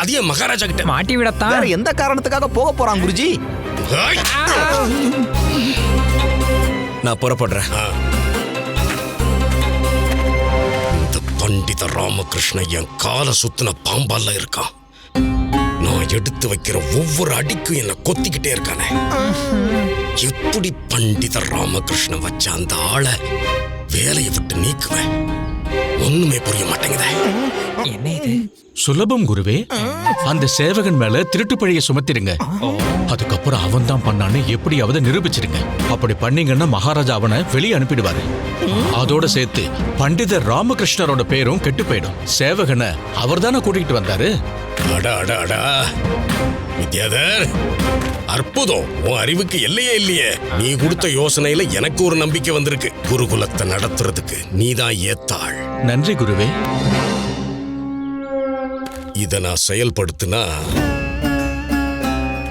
அதே மகாராஜா கிட்ட மாட்டி விடத்தான். வேற எந்த காரணத்துக்காக போக போறான் குருஜி? நான் புறப்படுறேன். இந்த பண்டித ராமகிருஷ்ணன் என் காலை சுத்தின பாம்பால இருக்கான். நான் எடுத்து வைக்கிற ஒவ்வொரு அடிக்கும் என்ன கொத்திக்கிட்டே இருக்கானே. எப்படி பண்டித ராமகிருஷ்ணன் வச்ச அந்த ஆளை வேலையை விட்டு நீக்குவேன்? ஒண்ணுமே புரிய மாட்டேங்குதே. என்ன இது? சுலபம் குருவே. அந்த சேவகன் மேல திருட்டு பழிய சுமத்திடுங்க. அதுக்கப்புறம் அவன் தான் பண்ணான்னு எப்படியாவது நிரூபிச்சிருங்க. அப்படி பண்ணீங்கன்னா மகாராஜா அவனை வெளியே அனுப்பிடுவாரு. அதோட சேர்த்து பண்டிதர் ராமகிருஷ்ணரோட பேரும் கெட்டு போயிடும். சேவகனை அவர் தானே கூட்டிகிட்டு வந்தாரு. அடா அடா அடா வித்யாதர், அற்புதம். உன் அறிவுக்கு எல்லையே இல்லையே. நீ கொடுத்த யோசனையில எனக்கு ஒரு நம்பிக்கை வந்திருக்கு. குருகுலத்தை நடத்துறதுக்கு நீதான் ஏத்தாள். நன்றி குருவே. இத நான் செயல்படுத்தினா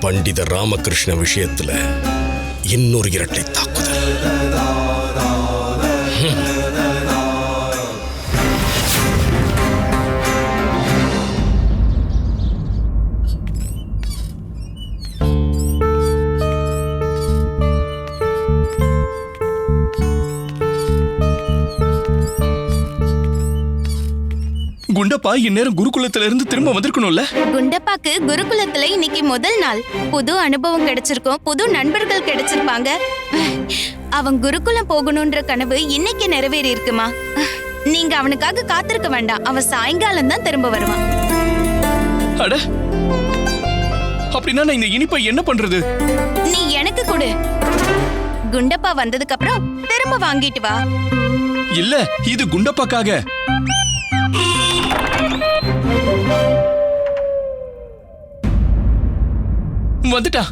பண்டித ராமகிருஷ்ண விஷயத்துல இன்னொரு இரட்டை தாக்குதல். குண்டப்பா இந்நேரம் குருகுலத்துல இருந்து திரும்ப வந்திருக்கணும்ல. குண்டப்பாக்கு குருகுலத்துல இன்னைக்கு முதல் நாள். புது அனுபவம் கிடைச்சிருக்கும், புது நண்பர்கள் கிடைச்சிருப்பாங்க. அவன் குருகுலம் போகணும்ன்ற கனவு இன்னைக்கு நிறைவேறி இருக்குமா? நீங்க அவனுக்காக காத்திருக்க வேண்டாம். அவன் சாயங்காலம் தான் திரும்ப வருவான். அட, அப்படின்னா நான் இந்த இனிப்பை என்ன பண்றது? நீ எனக்கு கொடு. குண்டப்பா வந்ததுக்கு அப்புறம் திரும்ப வாங்கிட்டு வா. இல்ல, இது குண்டப்பாக்காக. வந்துட்டா.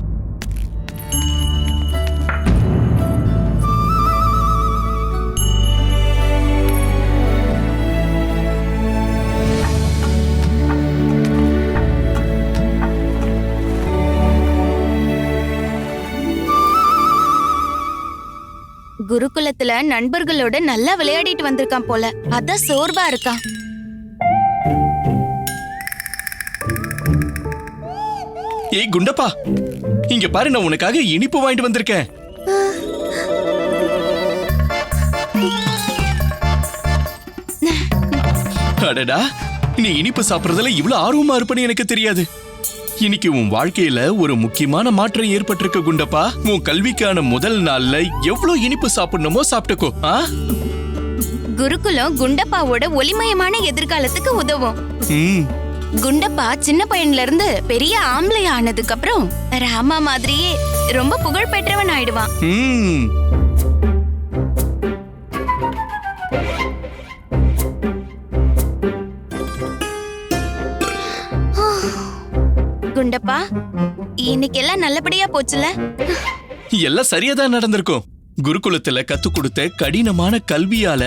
குருகுலத்துல நண்பர்களோட நல்லா விளையாடிட்டு வந்திருக்கான் போல, அதான் சோர்வா இருக்கான். ஏய் குண்டப்பா, இங்க பாரு, நான் உனக்காக இனிப்பு வாங்கிட்டு வந்திருக்கேன். அடடா, நீ இனிப்பு சாப்பிடுறதுல இவ்வளவு ஆர்வமா இருப்பன்னு எனக்கு தெரியாது. இன்னைக்கு உன் வாழ்க்கையில ஒரு முக்கியமான மாற்றம் ஏற்பட்டிருக்கு குண்டப்பா. உன் கல்விக்கான முதல் நாள்ல எவ்வளவு இனிப்பு சாப்பிடணுமோ சாப்பிட்டுக்கோ. குருகுலம் குண்டப்பாவோட ஒளிமயமான எதிர்காலத்துக்கு உதவும். ம். குண்டப்பா சின்ன பையன்ல இருந்து பெரிய ஆம்பளை ஆனதுக்கு அப்புறம் ராமா மாதிரியே ரொம்ப புகழ் பெற்றவன் ஆயிடுவான். ம். குண்டப்பா, இன்னைக்கு எல்லாம் நல்லபடியா போச்சுல? எல்லாம் சரியாதான் நடந்திருக்கும். குருகுலத்துல கத்து கொடுத்த கடினமான கல்வியால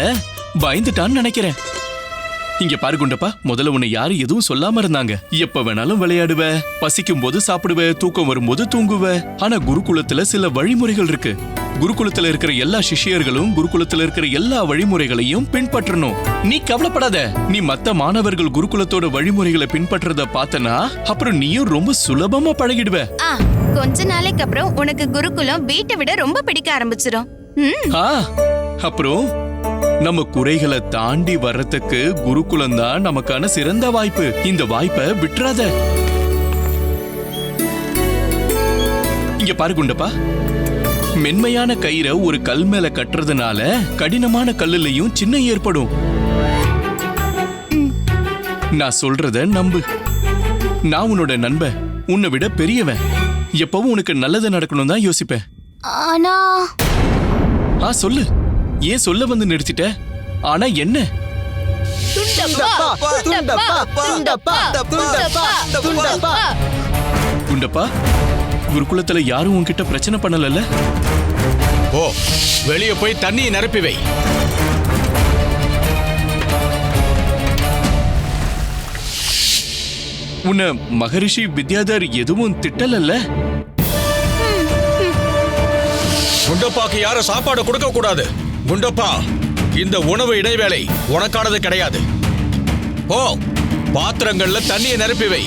பயந்துட்டான்னு நினைக்கிறேன். இங்க பாரு குண்டப்பா, முதல்ல உன்னை யாரும் எதுவும் சொல்லாம இருந்தாங்க. எப்ப வேணாலும் விளையாடுவ, பசிக்கும் போது சாப்பிடுவ, தூக்கம் வரும்போது தூங்குவ. ஆனா குருகுலத்துல சில வழிமுறைகள் இருக்கு. குருகுலத்துல இருக்கிற எல்லா சிஷ்யர்களும் குருகுலத்துல இருக்கிற எல்லா வழிமுறைகளையும் பின்பற்றணும். நீ கவலைப்படாத. நீ மத்த மாணவர்கள் குருகுலத்தோட வழிமுறைகளை பின்பற்றத பார்த்தனா அப்புறம் நீயும் ரொம்ப சுலபமா பழகிடுவ. கொஞ்ச நாளைக்கு அப்புறம் உனக்கு குருகுலம் வீட்டை விட ரொம்ப பிடிக்க ஆரம்பிச்சிடும். அப்புறம் நம்ம குறைகளை தாண்டி வர்றதுக்கு குருகுலம் தான் நமக்கான சிறந்த வாய்ப்பு. இந்த வாய்ப்பை விட்டுறாத. இங்க பாரு குண்டப்பா, மென்மையான கயிறை ஒரு கல் மேல கட்டுறதுனால கடினமான கல்லுலயும் சின்ன ஏற்படும். நான் சொல்றத நம்பு. நான் உன்னோட நண்பன், உன்னை விட பெரியவன். எப்பவும் உனக்கு நல்லது நடக்கணும் தான் யோசிப்பேன். ஆனா சொல்லு. ஏன் சொல்ல வந்து நிறுத்திட்ட? ஆனா என்ன? குண்டப்பா, குருகுலத்துல யாரும் உன்கிட்ட பிரச்சனை பண்ணல? ஓ, வெளியே போய் தண்ணியை நிரப்பி வை. உன்னை மகரிஷி வித்யாதர் எதுவும் திட்டலல்ல? குண்டப்பாக்கு யாரும் சாப்பாடு கொடுக்க கூடாது. குண்டப்பா, இந்த உணவு இடைவேளை உனக்கானது கிடையாது. ஓ, பாத்திரங்கள்ல தண்ணியை நிரப்பி வை.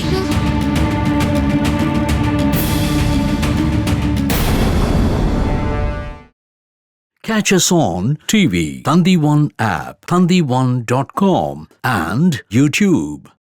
Catch us on TV, Thandivan app, thandivan.com and YouTube.